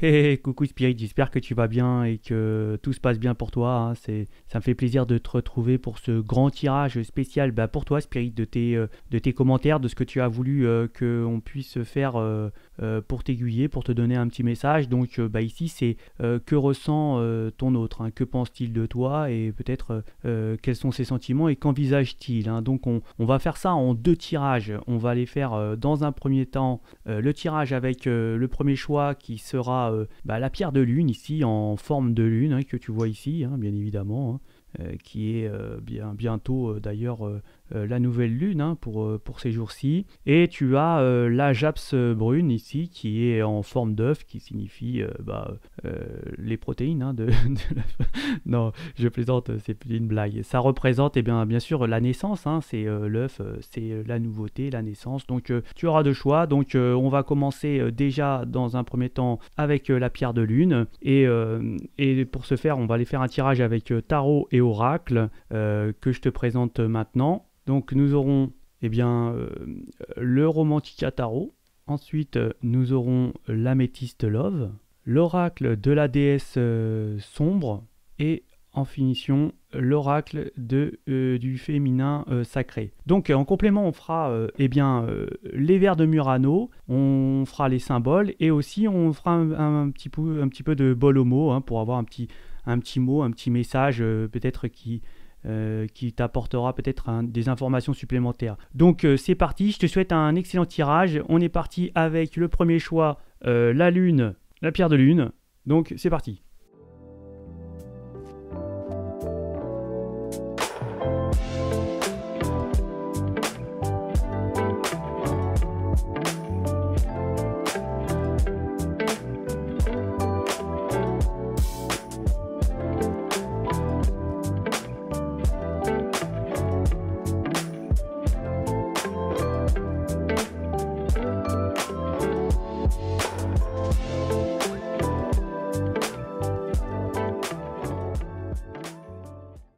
Hey, coucou Spirit, j'espère que tu vas bien et que tout se passe bien pour toi, hein. Ça me fait plaisir de te retrouver pour ce grand tirage spécial pour toi Spirit, de tes commentaires, de ce que tu as voulu qu'on puisse faire pour t'aiguiller, pour te donner un petit message. Donc ici c'est que ressent ton autre, hein. Que pense-t-il de toi et peut-être quels sont ses sentiments et qu'envisage-t-il, hein. Donc on va faire ça en deux tirages. On va les faire dans un premier temps le tirage avec le premier choix qui sera la pierre de lune ici en forme de lune, hein, que tu vois ici, hein, bien évidemment, hein, qui est bientôt d'ailleurs la nouvelle lune, hein, pour ces jours-ci. Et tu as la japs brune ici qui est en forme d'œuf, qui signifie les protéines, hein, non, je plaisante, c'est une blague. Ça représente bien sûr la naissance, hein, c'est l'œuf, c'est la nouveauté, la naissance. Donc tu auras deux choix. Donc on va commencer déjà dans un premier temps avec la pierre de lune. Et pour ce faire, on va aller faire un tirage avec tarot et oracle que je te présente maintenant. Donc nous aurons le romantica tarot. Ensuite, nous aurons l'améthyste love, l'oracle de la déesse sombre et en finition l'oracle du féminin sacré. Donc en complément on fera les vers de Murano, on fera les symboles et aussi on fera un petit peu de bol au mot, hein, pour avoir un petit mot, un petit message peut-être qui t'apportera peut-être des informations supplémentaires. Donc c'est parti, je te souhaite un excellent tirage. On est parti avec le premier choix, la lune, la pierre de lune. Donc c'est parti.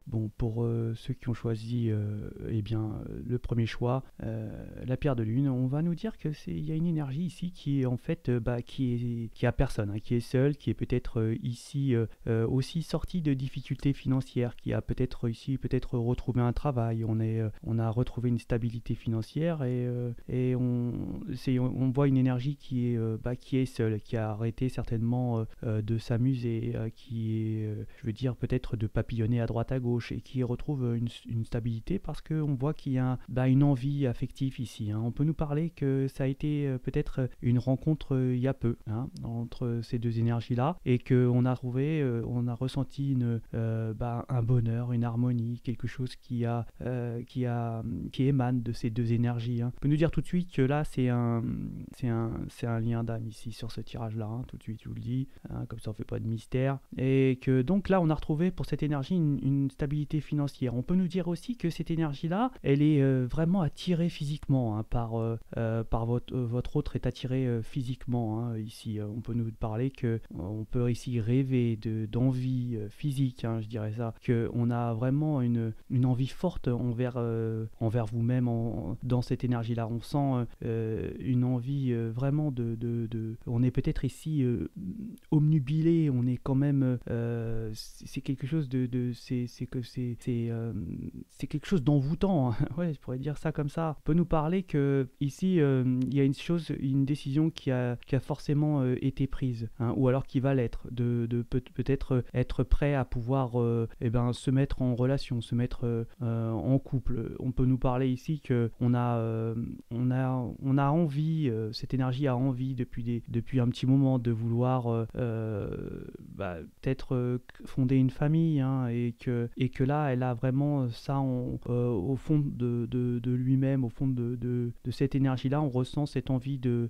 Bon, pour ceux qui ont choisi le premier choix, la pierre de lune, on va nous dire que il y a une énergie ici qui est en fait qui a personne, hein, qui est seule, qui est peut-être ici aussi sortie de difficultés financières, qui a peut-être ici retrouvé un travail, on a retrouvé une stabilité financière et on voit une énergie qui est seule, qui a arrêté certainement de s'amuser, qui est, je veux dire, peut-être de papillonner à droite à gauche et qui retrouve une stabilité parce qu'on voit qu'il y a une envie affective ici, hein. On peut nous parler que ça a été peut-être une rencontre il y a peu, hein, entre ces deux énergies-là et qu'on a trouvé, on a ressenti un bonheur, une harmonie, quelque chose qui émane de ces deux énergies, hein. On peut nous dire tout de suite que là c'est un lien d'âme ici sur ce tirage-là, hein, tout de suite je vous le dis, hein, comme ça on fait pas de mystère. Et que donc là on a retrouvé pour cette énergie une stabilité financière. On peut nous dire aussi que cette énergie-là, elle est vraiment attirée physiquement, hein, par votre autre est attiré physiquement, hein, ici. On peut nous parler que on peut ici rêver d'envie physique, hein, je dirais ça, que on a vraiment une envie forte envers vous-même dans cette énergie-là. On sent une envie vraiment on est peut-être ici omnubilé, on est quand même c'est quelque chose c'est quelque chose d'envoûtant, hein. Ouais, je pourrais dire ça comme ça. On peut nous parler que ici il y a une décision qui a forcément été prise, hein, ou alors qui va l'être, peut-être être prêt à pouvoir se mettre en relation, se mettre en couple. On peut nous parler ici que on a envie, cette énergie a envie depuis un petit moment de vouloir peut-être fonder une famille, hein, et que là elle a vraiment ça au fond de lui-même, au fond de cette énergie-là. On ressent cette envie de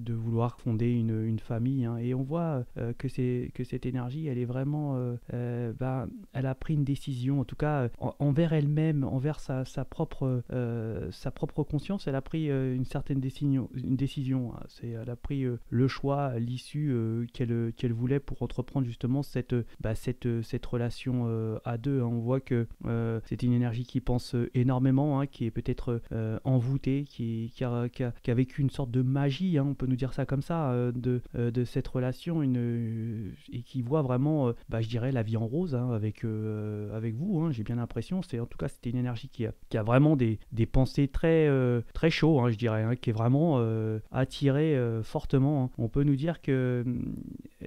vouloir fonder une famille, hein. Et on voit que cette énergie, elle est vraiment elle a pris une décision, en tout cas envers elle-même, envers sa propre conscience. Elle a pris une certaine décision, hein. Elle a pris le choix, l'issue qu'elle voulait pour entreprendre justement cette relation à deux, hein. On voit que que c'est une énergie qui pense énormément, hein, qui est peut-être envoûtée, qui a vécu une sorte de magie, hein, on peut nous dire ça comme ça, de cette relation, et qui voit vraiment, je dirais, la vie en rose, hein, avec vous, hein, j'ai bien l'impression. En tout cas, c'était une énergie qui a vraiment des pensées très, très chaudes, hein, je dirais, hein, qui est vraiment attirée fortement, hein. On peut nous dire que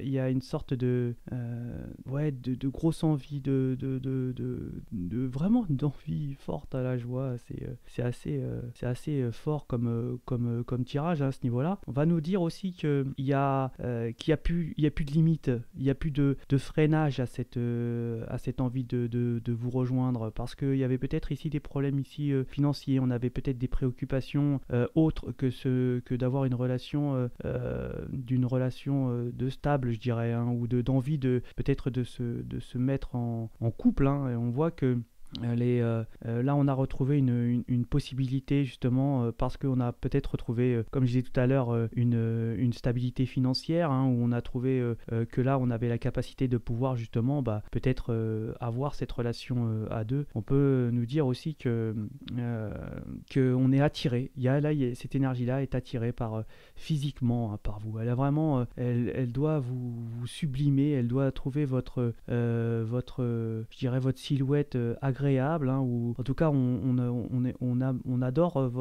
il y a une sorte de grosse envie, vraiment d'envie forte à la joie. C'est assez fort comme tirage, hein, à ce niveau-là. On va nous dire aussi qu'il y a plus de limite, il y a plus de freinage à cette envie de vous rejoindre, parce qu'il y avait peut-être ici des problèmes ici financiers. On avait peut-être des préoccupations autres que d'avoir une relation de stable, je dirais, hein, ou d'envie peut-être de se mettre en couple, hein. Et on voit que là, on a retrouvé une possibilité, justement, parce qu'on a peut-être retrouvé, comme je disais tout à l'heure, une stabilité financière, hein, où on a trouvé que là, on avait la capacité de pouvoir, justement, peut-être avoir cette relation à deux. On peut nous dire aussi qu'on est attiré. Cette énergie-là est attirée physiquement, hein, par vous. Elle a vraiment, elle doit vous sublimer. Elle doit trouver je dirais, votre silhouette agréable, hein, ou en tout cas on adore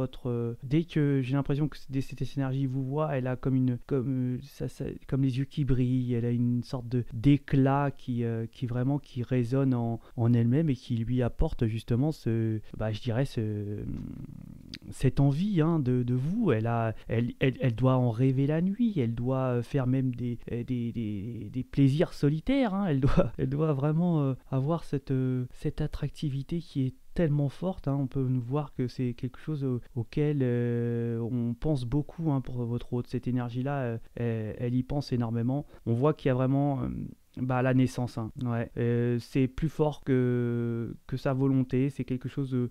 dès que j'ai l'impression que cette énergie vous voit, elle a comme les yeux qui brillent, elle a une sorte d'éclat qui vraiment qui résonne en elle-même, et qui lui apporte justement je dirais cette envie, hein, de vous. Elle doit en rêver la nuit, elle doit faire même des plaisirs solitaires, hein. Elle doit vraiment avoir cette attractivité qui est tellement forte, hein. On peut nous voir que c'est quelque chose auquel on pense beaucoup, hein, pour votre hôte. Cette énergie-là, elle y pense énormément. On voit qu'il y a vraiment la naissance, hein. Ouais. C'est plus fort que sa volonté. C'est quelque chose de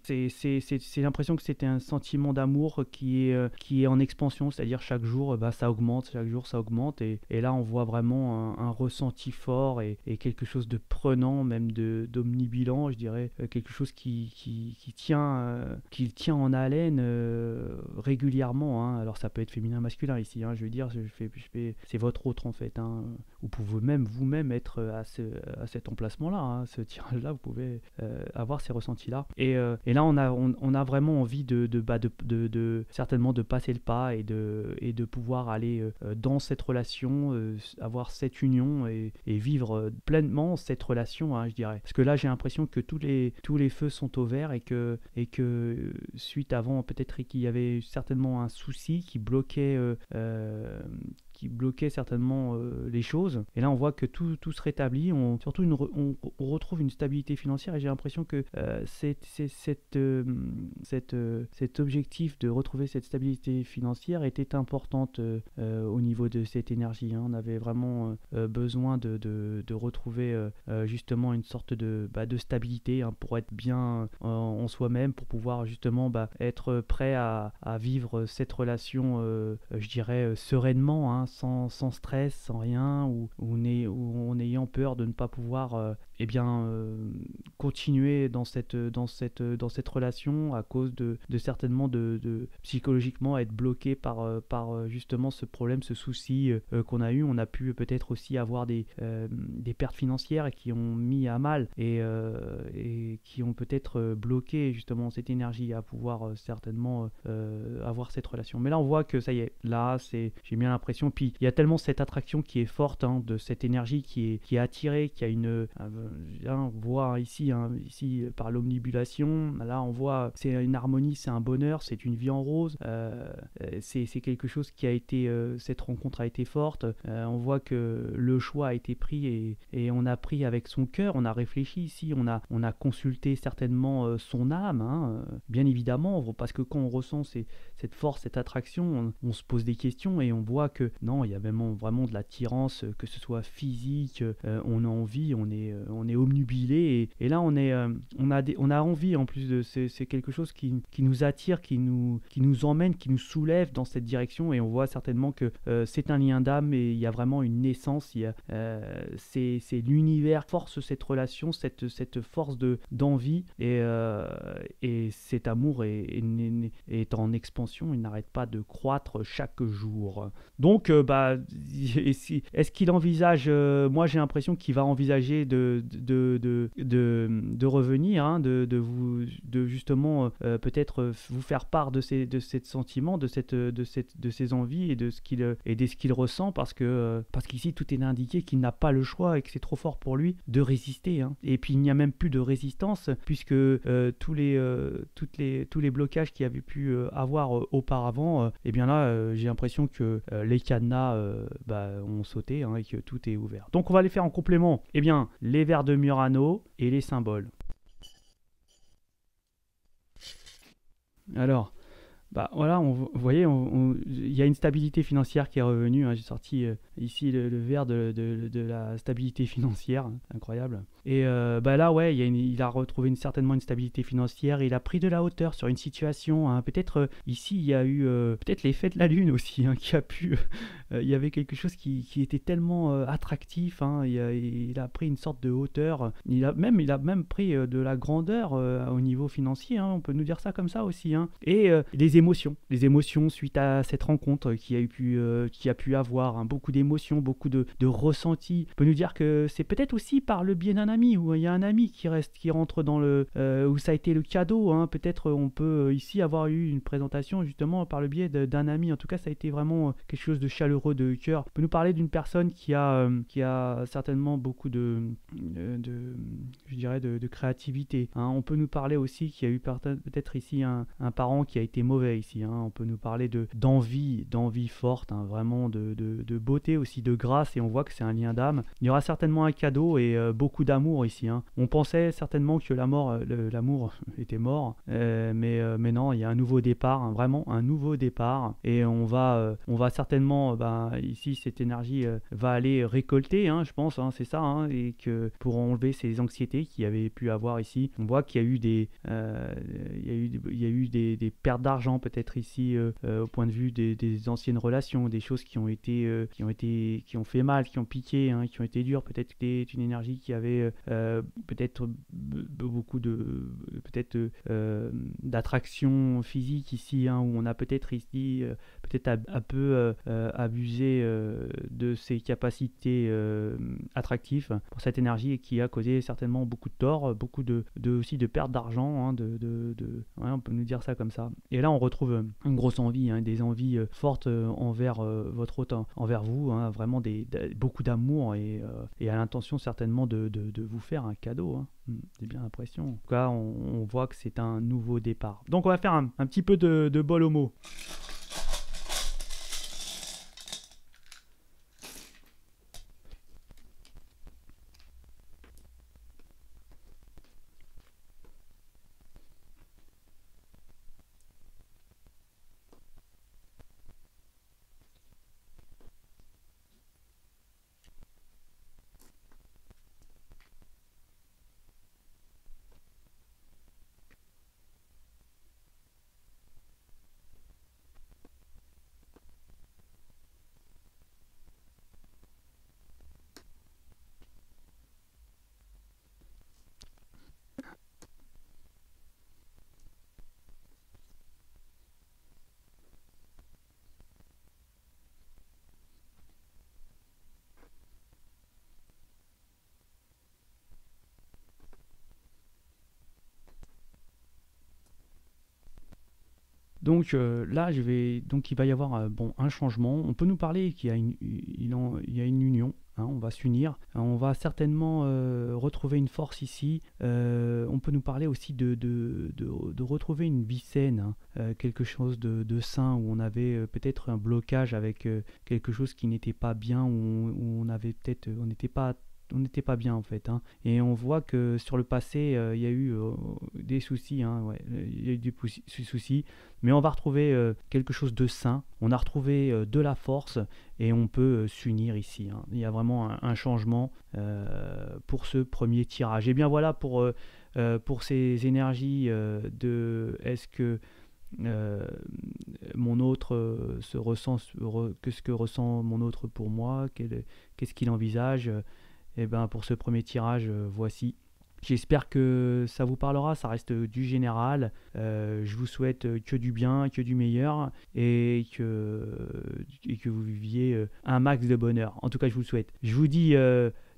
c'est l'impression que c'était un sentiment d'amour qui est en expansion, c'est-à-dire chaque jour ça augmente, chaque jour ça augmente, et là on voit vraiment un ressenti fort, et quelque chose de prenant, même d'omnibilant, je dirais, quelque chose qui tient en haleine régulièrement, hein. Alors ça peut être féminin, masculin ici, hein, je veux dire, c'est votre autre, en fait, hein. Vous pouvez vous-même être à cet emplacement-là, hein, ce tirage-là, vous pouvez avoir ces ressentis-là. Et là, on a vraiment envie certainement de passer le pas, et de pouvoir aller dans cette relation, avoir cette union, et vivre pleinement cette relation, hein, je dirais. Parce que là, j'ai l'impression que tous les feux sont au vert, et que suite avant, peut-être qu'il y avait certainement un souci qui bloquait certainement les choses. Et là, on voit que tout se rétablit. Surtout, on retrouve une stabilité financière, et j'ai l'impression que cet objectif de retrouver cette stabilité financière était importante au niveau de cette énergie, hein. On avait vraiment besoin de retrouver justement une sorte de stabilité, hein, pour être bien en soi-même, pour pouvoir justement être prêt à vivre cette relation, je dirais, sereinement, hein, sans stress, sans rien, ou en ayant peur de ne pas pouvoir continuer dans cette relation, à cause de certainement de psychologiquement être bloqué par justement ce problème, ce souci qu'on a eu. On a pu peut-être aussi avoir des pertes financières qui ont mis à mal, et qui ont peut-être bloqué justement cette énergie à pouvoir certainement avoir cette relation. Mais là, on voit que ça y est, là, j'ai bien l'impression. Puis il y a tellement cette attraction qui est forte, hein, de cette énergie qui est attirée, qui a on voit ici par l'omnibulation. Là, on voit c'est une harmonie, c'est un bonheur, c'est une vie en rose. C'est quelque chose qui a été, cette rencontre a été forte. On voit que le choix a été pris, et on a pris avec son cœur. On a réfléchi ici, on a consulté certainement son âme, hein, bien évidemment, parce que quand on ressent cette force, cette attraction, on se pose des questions, et on voit que non, il y a vraiment de l'attirance, que ce soit physique, on a envie, on est obnubilé, et là on a envie en plus de, c'est quelque chose qui nous attire, qui nous emmène, qui nous soulève dans cette direction, et on voit certainement que c'est un lien d'âme, et il y a vraiment une naissance, c'est l'univers force cette relation, cette force d'envie, et cet amour est en expansion, il n'arrête pas de croître chaque jour. Donc, est-ce qu'il envisage, moi j'ai l'impression qu'il va envisager de revenir, hein, de justement peut-être vous faire part de ces sentiments, de ces envies, et de ce qu'il ressent, parce qu'ici tout est indiqué qu'il n'a pas le choix, et que c'est trop fort pour lui de résister, hein. Et puis il n'y a même plus de résistance, puisque tous les blocages qu'il y avait pu avoir auparavant, et bien là j'ai l'impression que les cadenas ont sauté, hein, et que tout est ouvert. Donc on va les faire en complément. Eh bien, les vers de Murano et les symboles. Alors, voilà, vous voyez, il y a une stabilité financière qui est revenue, hein. J'ai sorti ici le verre de la stabilité financière, hein, incroyable. Et là, ouais, il a retrouvé certainement une stabilité financière. Il a pris de la hauteur sur une situation, hein. Peut-être ici, il y a eu peut-être l'effet de la lune aussi, hein, qui a pu. Il y avait quelque chose qui était tellement attractif, hein. Il a pris une sorte de hauteur. Il a même pris de la grandeur au niveau financier, hein. On peut nous dire ça comme ça aussi, hein. Et les émotions suite à cette rencontre qui a pu avoir, hein, beaucoup d'émotions, beaucoup de ressentis. On peut nous dire que c'est peut-être aussi par le biais d'un ami, où il y a un ami qui rentre dans où ça a été le cadeau, hein. Peut-être on peut ici avoir eu une présentation justement par le biais d'un ami. En tout cas, ça a été vraiment quelque chose de chaleureux, de cœur. On peut nous parler d'une personne qui a certainement beaucoup je dirais de créativité, hein. On peut nous parler aussi qu'il y a eu peut-être ici un parent qui a été mauvais ici, hein. On peut nous parler d'envie forte, hein, vraiment de beauté aussi, de grâce, et on voit que c'est un lien d'âme. Il y aura certainement un cadeau et beaucoup d'amour ici, hein. On pensait certainement que l'amour était mort, mais non, il y a un nouveau départ, hein, vraiment un nouveau départ, et on va certainement, ici cette énergie va aller récolter, hein, je pense, hein, c'est ça, hein, et que pour enlever ces anxiétés qu'il y avait pu avoir ici, on voit qu'il y a eu des pertes d'argent peut-être ici, au point de vue des anciennes relations, des choses qui ont fait mal, qui ont piqué, hein, qui ont été dures. Peut-être que c'était une énergie qui avait peut-être beaucoup d'attraction physique ici, hein, où on a peut-être ici un peu abusé de ses capacités attractives pour cette énergie, et qui a causé certainement beaucoup de tort, beaucoup aussi de perte d'argent, hein, ouais, on peut nous dire ça comme ça. Et là on retrouve une grosse envie, hein, des envies fortes envers votre hôte, envers vous, hein, vraiment beaucoup d'amour, et à l'intention certainement de vous faire un cadeau, hein. J'ai bien l'impression. En tout cas, on voit que c'est un nouveau départ. Donc on va faire un petit peu de bol au mot. Donc là, il va y avoir un changement. On peut nous parler qu'il y a il y a une union, hein, on va s'unir. On va certainement retrouver une force ici. On peut nous parler aussi de retrouver une vie saine, hein, quelque chose de sain, où on avait peut-être un blocage avec quelque chose qui n'était pas bien, où on n'était pas n'était pas bien en fait, hein. Et on voit que sur le passé, il y a eu des soucis, hein, ouais, il y a eu des soucis, mais on va retrouver quelque chose de sain, on a retrouvé de la force et on peut s'unir ici, hein. Il y a vraiment un changement pour ce premier tirage. Et bien voilà pour ces énergies de est-ce que mon autre se ressent, qu'est-ce que ressent mon autre pour moi, qu'est-ce qu'il envisage. Et ben pour ce premier tirage, voici. J'espère que ça vous parlera, ça reste du général. Je vous souhaite que du bien, que du meilleur et que vous viviez un max de bonheur. En tout cas, je vous le souhaite. Je vous dis,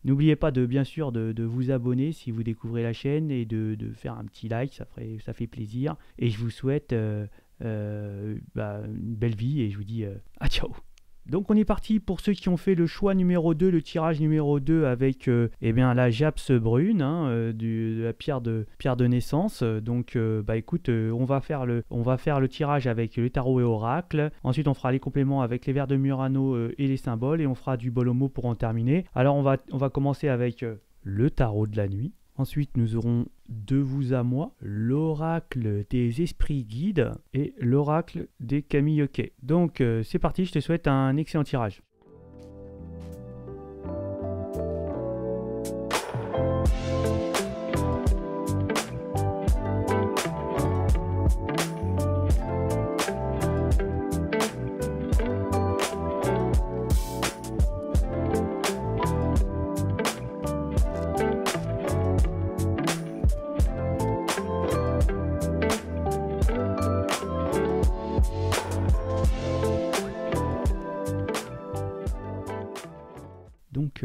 n'oubliez pas bien sûr de vous abonner si vous découvrez la chaîne et de faire un petit like, ça fait plaisir. Et je vous souhaite une belle vie et je vous dis à ciao. Donc on est parti pour ceux qui ont fait le choix numéro 2, le tirage numéro 2 avec la japs brune, hein, de la pierre de naissance. Donc écoute, on va faire le tirage avec le tarot et oracle. Ensuite on fera les compléments avec les vers de Murano et les symboles et on fera du bol au mot pour en terminer. Alors on va commencer avec le tarot de la nuit. Ensuite, nous aurons De vous à moi, l'oracle des esprits guides et l'oracle des Kamiyoke. Donc, c'est parti, je te souhaite un excellent tirage. Donc,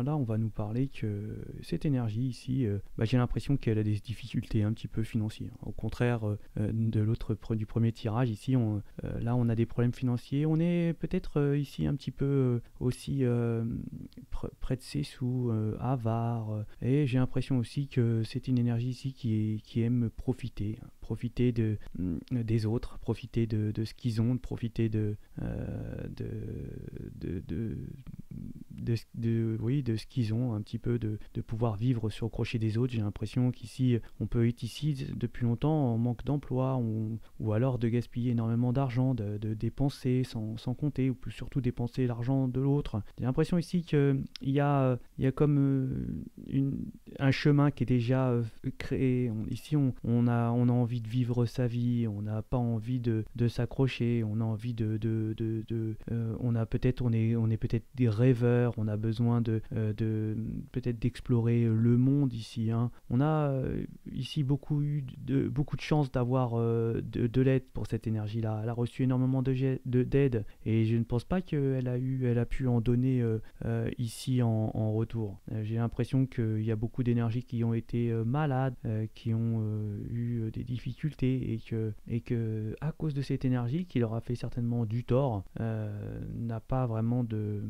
là, on va nous parler que cette énergie ici, j'ai l'impression qu'elle a des difficultés un petit peu financières. Au contraire du premier tirage, ici, on a des problèmes financiers. On est peut-être ici un petit peu aussi près de ses sous, avare. Et j'ai l'impression aussi que c'est une énergie ici qui aime profiter des autres, profiter de ce qu'ils ont, profiter de ce qu'ils ont, un petit peu de pouvoir vivre sur le crochet des autres. J'ai l'impression qu'ici, on peut être ici depuis longtemps en manque d'emploi ou alors de gaspiller énormément d'argent, de dépenser sans compter, ou plus surtout dépenser l'argent de l'autre. J'ai l'impression ici qu'il y a comme un chemin qui est déjà créé. Ici, on a envie de vivre sa vie, on n'a pas envie de s'accrocher, on a envie on est peut-être des rêveurs, on a besoin peut-être d'explorer le monde ici, hein. On a ici beaucoup de chance d'avoir de l'aide pour cette énergie-là. Elle a reçu énormément d'aide et je ne pense pas qu'elle a pu en donner ici en retour. J'ai l'impression qu'il y a beaucoup d'énergies qui ont été malades, qui ont eu des difficultés et que à cause de cette énergie qui leur a fait certainement du tort, n'a pas vraiment de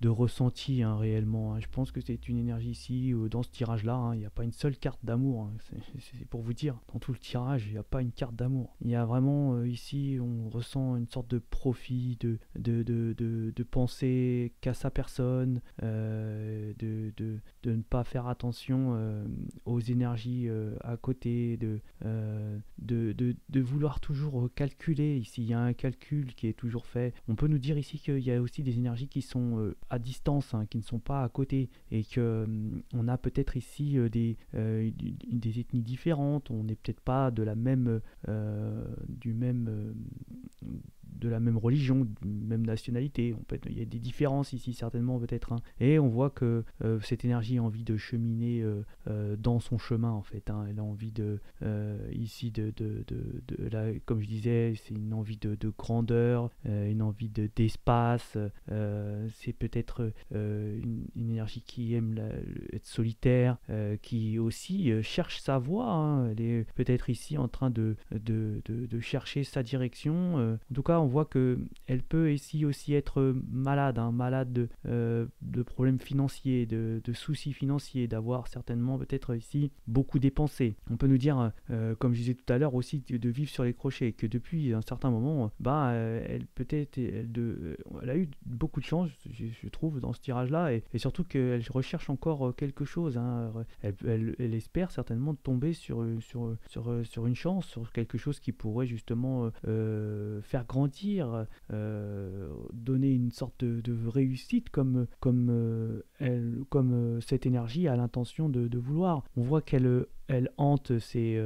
ressenti, hein, réellement, hein. Je pense que c'est une énergie ici, dans ce tirage-là, hein, il n'y a pas une seule carte d'amour, hein. C'est pour vous dire, dans tout le tirage, il n'y a pas une carte d'amour. Il y a vraiment, ici, on ressent une sorte de profit, de penser qu'à sa personne, de ne pas faire attention aux énergies à côté, de vouloir toujours calculer. Ici, il y a un calcul qui est toujours fait. On peut nous dire ici qu'il y a aussi des énergies qui sont à distance, hein, qui ne sont pas à côté, et que on a peut-être ici des ethnies différentes. On n'est peut-être pas de la même de la même religion, même nationalité. Il y a des différences ici certainement peut-être, hein. Et on voit que cette énergie a envie de cheminer dans son chemin en fait, hein. Elle a envie ici comme je disais, c'est une envie de grandeur, une envie d'espace. C'est peut-être une énergie qui aime être solitaire, qui aussi cherche sa voie, hein. Elle est peut-être ici en train de chercher sa direction. En tout cas, on voit que elle peut ici aussi être malade, hein, malade de problèmes financiers, de soucis financiers, d'avoir certainement peut-être ici beaucoup dépensé. On peut nous dire, comme je disais tout à l'heure aussi, de vivre sur les crochets, que depuis un certain moment, elle peut-être, elle a eu beaucoup de chance, je trouve, dans ce tirage-là, et surtout qu'elle recherche encore quelque chose, hein. Elle espère certainement tomber sur une chance, sur quelque chose qui pourrait justement faire grandir, donner une sorte de réussite comme cette énergie a l'intention de vouloir. On voit qu'elle hante, c'est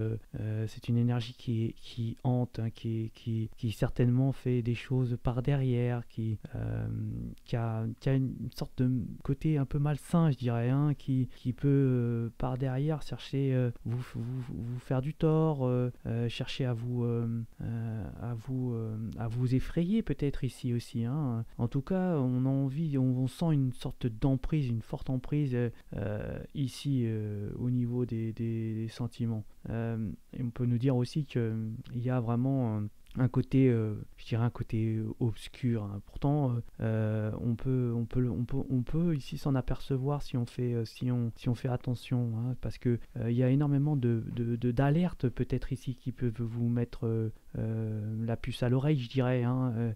une énergie qui hante, hein, qui certainement fait des choses par derrière, qui a une sorte de côté un peu malsain, je dirais, hein, qui peut par derrière chercher vous faire du tort, chercher à vous effrayer peut-être ici aussi, hein. En tout cas, on a envie, on sent une sorte d'emprise, une forte emprise ici au niveau des sentiments. Et on peut nous dire aussi qu'il y a vraiment un côté, je dirais un côté obscur, hein. Pourtant, on peut ici s'en apercevoir si on fait attention, hein, parce que il y a énormément d'alertes peut-être ici qui peuvent vous mettre la puce à l'oreille, je dirais, hein.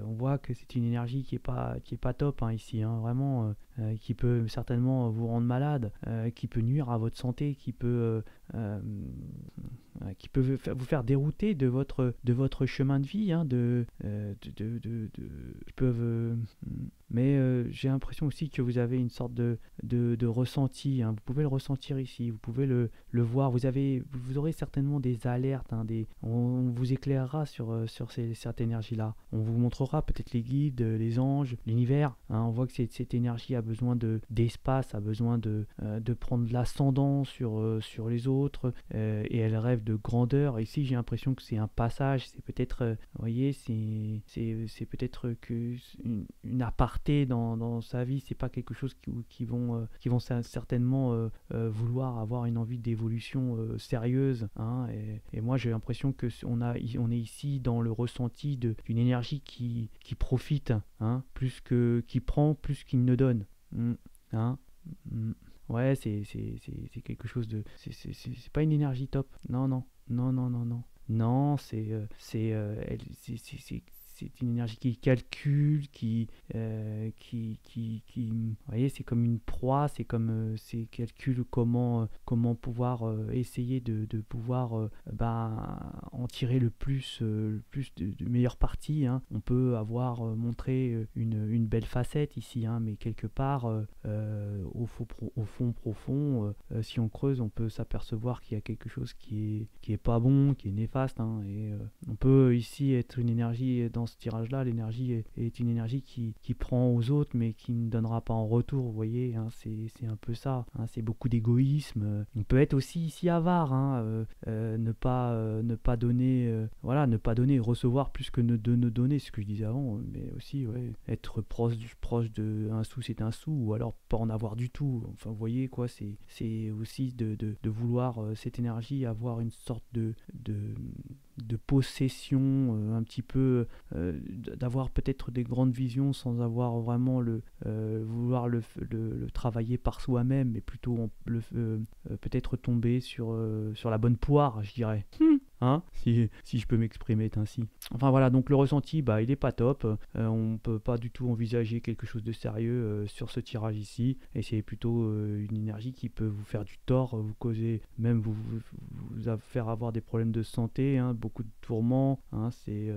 On voit que c'est une énergie qui est pas top, hein, ici, hein, vraiment, qui peut certainement vous rendre malade, qui peut nuire à votre santé, qui peut vous faire dérouter de votre chemin de vie, hein, qui peuvent, mais j'ai l'impression aussi que vous avez une sorte de ressenti, hein. Vous pouvez le ressentir ici, vous pouvez le voir, vous aurez certainement des alertes, hein, on vous éclairera sur cette énergie-là. On vous montrera peut-être les guides, les anges, l'univers, hein. On voit que cette énergie a besoin d'espace, a besoin de prendre l'ascendant sur les autres, et elle rêve de grandeur. Ici, j'ai l'impression que c'est un passage, c'est peut-être, vous voyez, c'est peut-être une aparté dans sa vie, c'est pas quelque chose qui vont certainement vouloir avoir une envie d'évolution sérieuse, hein. Et moi, j'ai l'impression que on est ici dans le ressenti d'une énergie qui profite, hein, qui prend plus qu'il ne donne. Hein. Ouais, c'est quelque chose de... C'est pas une énergie top. Non, non, non, non, non, non. Non, c'est une énergie qui calcule, vous voyez, c'est comme une proie, c'est calcule comment pouvoir essayer de pouvoir en tirer le plus de meilleure partie, hein. On peut avoir montré une belle facette ici, hein, mais quelque part, au fond profond, si on creuse, on peut s'apercevoir qu'il y a quelque chose qui est pas bon, qui est néfaste, hein, et on peut ici être une énergie dans ce tirage-là. L'énergie est une énergie qui prend aux autres, mais qui ne donnera pas en retour, vous voyez, hein, c'est un peu ça, hein, c'est beaucoup d'égoïsme. On peut être aussi ici avare, hein, ne pas donner, voilà, ne pas donner et recevoir plus que de ne donner, ce que je disais avant, mais aussi, ouais, être proche de un sou, c'est un sou, ou alors pas en avoir du tout. Enfin, vous voyez, quoi, c'est aussi de vouloir cette énergie, avoir une sorte de possession, un petit peu, d'avoir peut-être des grandes visions sans avoir vraiment vouloir le travailler par soi-même, mais plutôt peut-être tomber sur la bonne poire, je dirais. Hein, si je peux m'exprimer ainsi. Enfin voilà, donc le ressenti, il est pas top. On peut pas du tout envisager quelque chose de sérieux sur ce tirage ici, et c'est plutôt une énergie qui peut vous faire du tort, vous causer, même vous faire avoir des problèmes de santé, hein, beaucoup de tourments, hein, c'est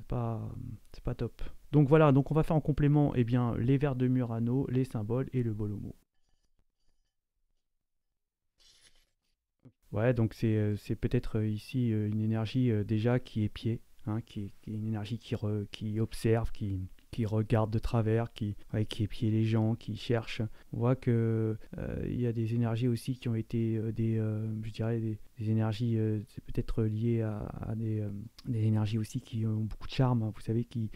pas top. Donc voilà, donc on va faire en complément les vers de Murano, les symboles et le bolomo. Ouais, donc c'est peut-être ici une énergie déjà qui est pied, hein, qui est une énergie qui observe, qui regarde de travers, qui épie les gens, qui cherche. On voit que il y a des énergies aussi qui ont été je dirais des énergies, c'est peut-être lié à des énergies aussi qui ont beaucoup de charme, hein, vous savez, qui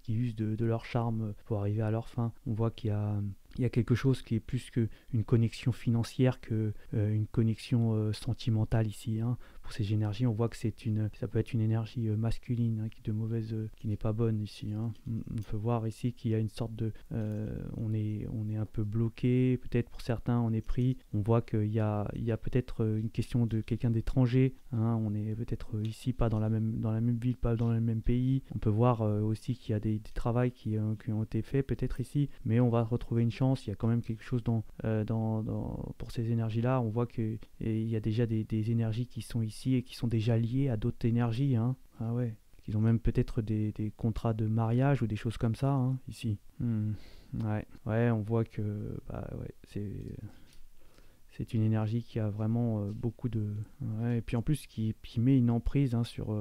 usent de leur charme pour arriver à leur fin. On voit il y a quelque chose qui est plus qu'une connexion financière que une connexion sentimentale ici, hein. pour ces énergies. On voit que ça peut être une énergie masculine, hein, qui n'est pas bonne ici, hein. On peut voir ici qu'il y a une sorte de, on est un peu bloqué, peut-être pour certains on est pris. On voit qu'il y a peut-être une question de quelqu'un d'étranger, hein. On est peut-être ici pas dans la même ville, pas dans le même pays. On peut voir aussi qu'il y a des travaux qui ont été faits peut-être ici, mais on va retrouver une chance. Il y a quand même quelque chose pour ces énergies-là. On voit qu'il y a déjà des énergies qui sont ici et qui sont déjà liées à d'autres énergies, hein. Ah ouais. Ils ont même peut-être des contrats de mariage ou des choses comme ça, hein, ici. Ouais. Ouais, on voit que bah, ouais, c'est une énergie qui a vraiment beaucoup de... Ouais, et puis en plus qui met une emprise, hein, sur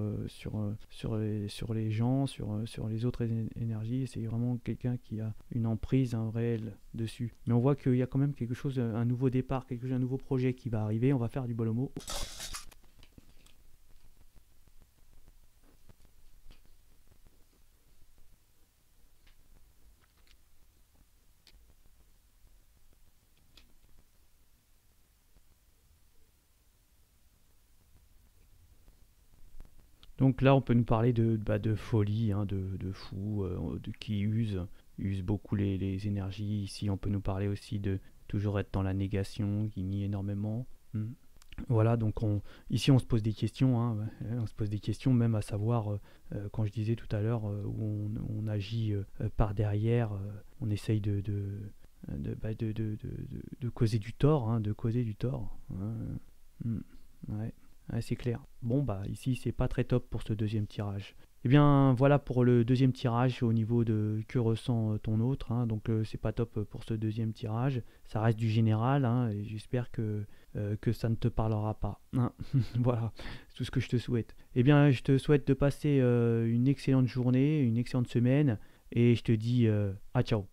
les gens, sur les autres énergies. C'est vraiment quelqu'un qui a une emprise, un réel dessus. Mais on voit qu'il y a quand même quelque chose, un nouveau départ, un nouveau projet qui va arriver. On va faire du bolomo. Donc là, on peut nous parler de folie, hein, de fou, qui use beaucoup les énergies. Ici, on peut nous parler aussi de toujours être dans la négation, qui nie énormément. Voilà, donc ici on se pose des questions, hein, ouais, on se pose des questions même à savoir, quand je disais tout à l'heure, où on agit par derrière, on essaye de causer du tort, hein, de causer du tort. Ouais. Ouais, c'est clair. Bon, bah ici, c'est pas très top pour ce deuxième tirage. Eh bien, voilà pour le deuxième tirage au niveau de que ressent ton autre, hein. Donc, c'est pas top pour ce deuxième tirage. Ça reste du général, hein, et j'espère que ça ne te parlera pas, hein. Voilà, c'est tout ce que je te souhaite. Eh bien, je te souhaite de passer une excellente journée, une excellente semaine, et je te dis à ciao.